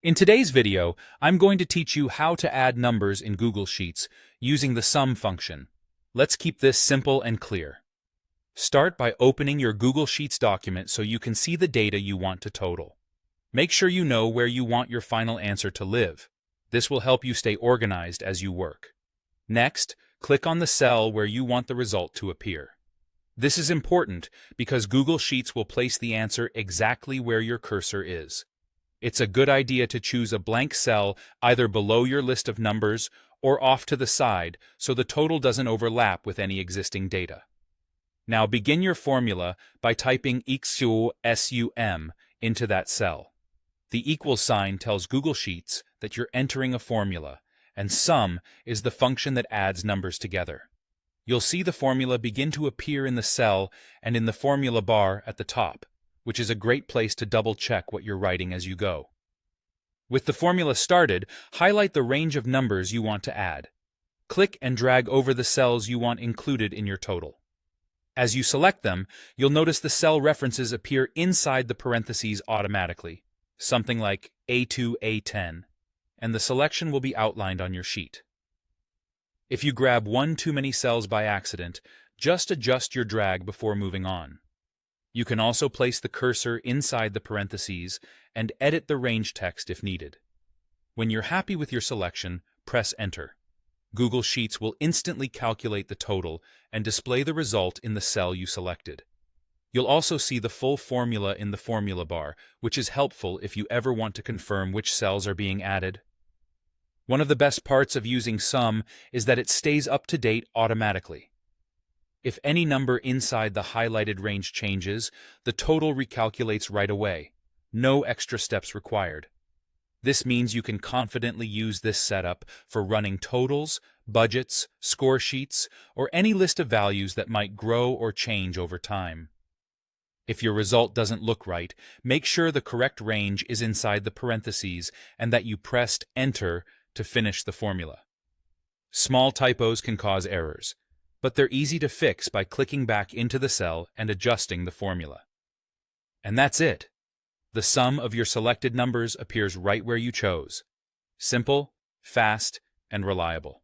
In today's video, I'm going to teach you how to add numbers in Google Sheets using the sum function. Let's keep this simple and clear. Start by opening your Google Sheets document so you can see the data you want to total. Make sure you know where you want your final answer to live. This will help you stay organized as you work. Next, click on the cell where you want the result to appear. This is important because Google Sheets will place the answer exactly where your cursor is. It's a good idea to choose a blank cell either below your list of numbers or off to the side so the total doesn't overlap with any existing data. Now begin your formula by typing sum into that cell. The equals sign tells Google Sheets that you're entering a formula, and sum is the function that adds numbers together. You'll see the formula begin to appear in the cell and in the formula bar at the top, which is a great place to double-check what you're writing as you go. With the formula started, highlight the range of numbers you want to add. Click and drag over the cells you want included in your total. As you select them, you'll notice the cell references appear inside the parentheses automatically, something like A2, A10, and the selection will be outlined on your sheet. If you grab one too many cells by accident, just adjust your drag before moving on. You can also place the cursor inside the parentheses and edit the range text if needed. When you're happy with your selection, press Enter. Google Sheets will instantly calculate the total and display the result in the cell you selected. You'll also see the full formula in the formula bar, which is helpful if you ever want to confirm which cells are being added. One of the best parts of using sum is that it stays up to date automatically. If any number inside the highlighted range changes, the total recalculates right away. No extra steps required. This means you can confidently use this setup for running totals, budgets, score sheets, or any list of values that might grow or change over time. If your result doesn't look right, make sure the correct range is inside the parentheses and that you pressed Enter to finish the formula. Small typos can cause errors, but they're easy to fix by clicking back into the cell and adjusting the formula. And that's it. The sum of your selected numbers appears right where you chose. Simple, fast, and reliable.